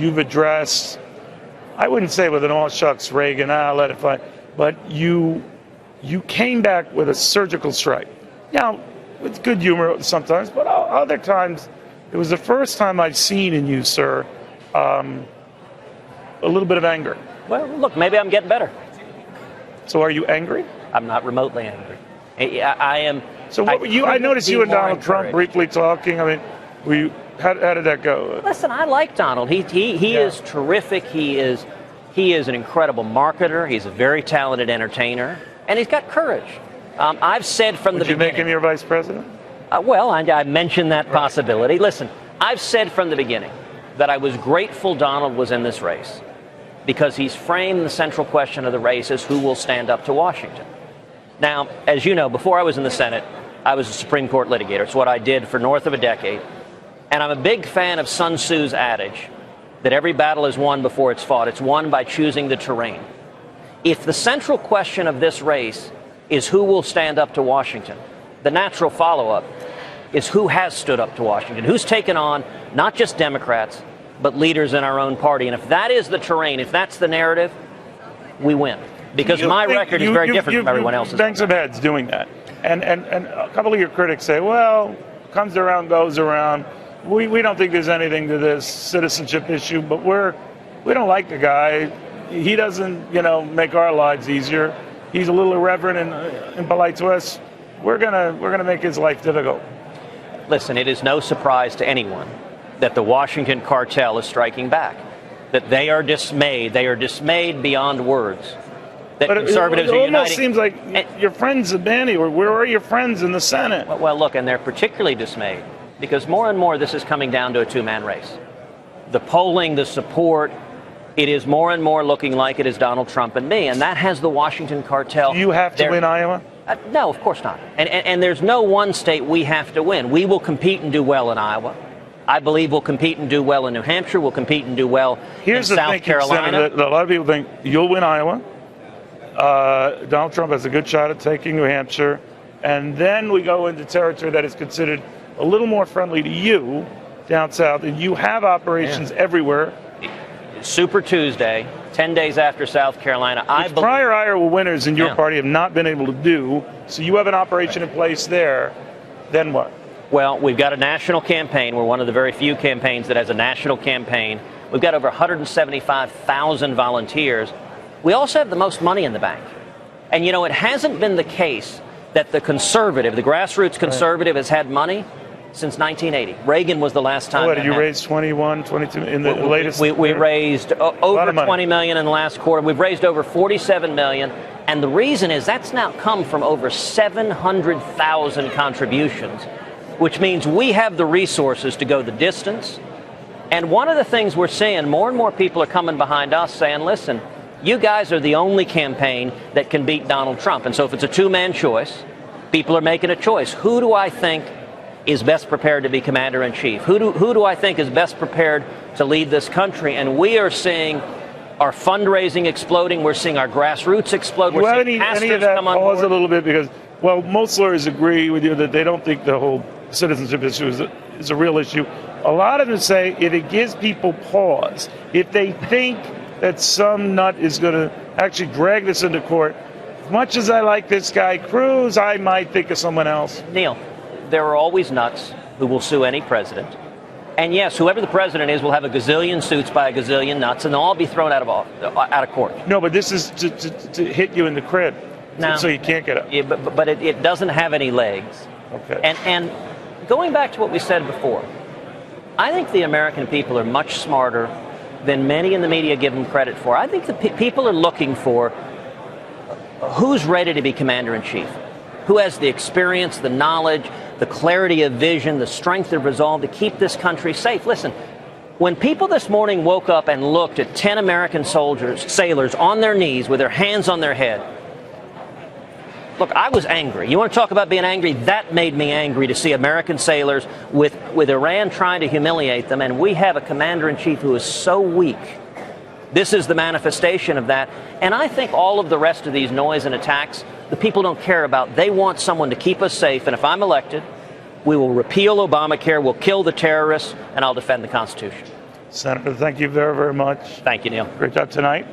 you've addressed, I wouldn't say with an all shucks Reagan, let it fly, but you came back with a surgical strike. Now, with good humor sometimes, but other times, it was the first time I've seen in you, sir, a little bit of anger. Well, look, maybe I'm getting better. So are you angry? I'm not remotely angry. I am. So what were you? I noticed you and Donald Trump briefly talking. I mean, how did that go? Listen, I like Donald. He is terrific. He is an incredible marketer. He's a very talented entertainer, and he's got courage. I've said from the beginning. Would you make him your vice president? Well, I mentioned that possibility. Listen, I've said from the beginning that I was grateful Donald was in this race because he's framed the central question of the race as who will stand up to Washington. Now, as you know, before I was in the Senate, I was a Supreme Court litigator. It's what I did for north of a decade. And I'm a big fan of Sun Tzu's adage that every battle is won before it's fought. It's won by choosing the terrain. If the central question of this race is who will stand up to Washington, the natural follow-up is who has stood up to Washington, who's taken on not just Democrats, but leaders in our own party. And if that is the terrain, if that's the narrative, we win. Because my record is very different from everyone else's. Bang some heads doing that. And a couple of your critics say, well, comes around, goes around. We don't think there's anything to this citizenship issue, but we don't like the guy. He doesn't, make our lives easier. He's a little irreverent and impolite to us. We're gonna make his life difficult. Listen, it is no surprise to anyone that the Washington cartel is striking back. That they are dismayed. They are dismayed beyond words. That but conservatives it are almost uniting. Seems like your friends at Banny, or where are your friends in the Senate? Well, look, and they're particularly dismayed because more and more this is coming down to a two-man race. The polling, the support, it is more and more looking like it is Donald Trump and me, and that has the Washington cartel. Do you have to win Iowa? No, of course not. And there's no one state we have to win. We will compete and do well in Iowa. I believe we'll compete and do well in New Hampshire. We'll compete and do well in South Carolina. A lot of people think you'll win Iowa. Donald Trump has a good shot at taking New Hampshire. And then we go into territory that is considered a little more friendly to you down south. And you have operations everywhere. Super Tuesday, 10 days after South Carolina. Prior Iowa winners in your party have not been able to do. So you have an operation in place there. Then what? Well, we've got a national campaign. We're one of the very few campaigns that has a national campaign. We've got over 175,000 volunteers. We also have the most money in the bank. And, it hasn't been the case that the conservative, the grassroots conservative, has had money since 1980. Reagan was the last time. What, did you raise 21, 22 in the latest? We raised over $20 million in the last quarter. We've raised over $47 million. And the reason is that's now come from over 700,000 contributions, which means we have the resources to go the distance. And one of the things we're seeing, more and more people are coming behind us saying, listen, you guys are the only campaign that can beat Donald Trump. And so if it's a two-man choice, people are making a choice. Who do I think is best prepared to be commander-in-chief? Who do I think is best prepared to lead this country? And we are seeing our fundraising exploding. We're seeing our grassroots explode. We're seeing pastors of that come on board. Pause a little bit because, most lawyers agree with you that they don't think the whole citizenship issue is a real issue. A lot of them say if it gives people pause, if they think that some nut is going to actually drag this into court, as much as I like this guy Cruz, I might think of someone else. Neil, there are always nuts who will sue any president. And yes, whoever the president is will have a gazillion suits by a gazillion nuts, and they'll all be thrown out of court. No, but this is to hit you in the crib, so you can't get up. Yeah, but it doesn't have any legs. Okay. And going back to what we said before, I think the American people are much smarter than many in the media give them credit for. I think the people are looking for who's ready to be commander-in-chief, who has the experience, the knowledge, the clarity of vision, the strength of resolve to keep this country safe. Listen, when people this morning woke up and looked at 10 American sailors on their knees with their hands on their head, look, I was angry. You want to talk about being angry? That made me angry to see American sailors with Iran trying to humiliate them, and we have a commander-in-chief who is so weak. This is the manifestation of that. And I think all of the rest of these noise and attacks, the people don't care about. They want someone to keep us safe, and if I'm elected, we will repeal Obamacare, we'll kill the terrorists, and I'll defend the Constitution. Senator, thank you very, very much. Thank you, Neil. Great job tonight.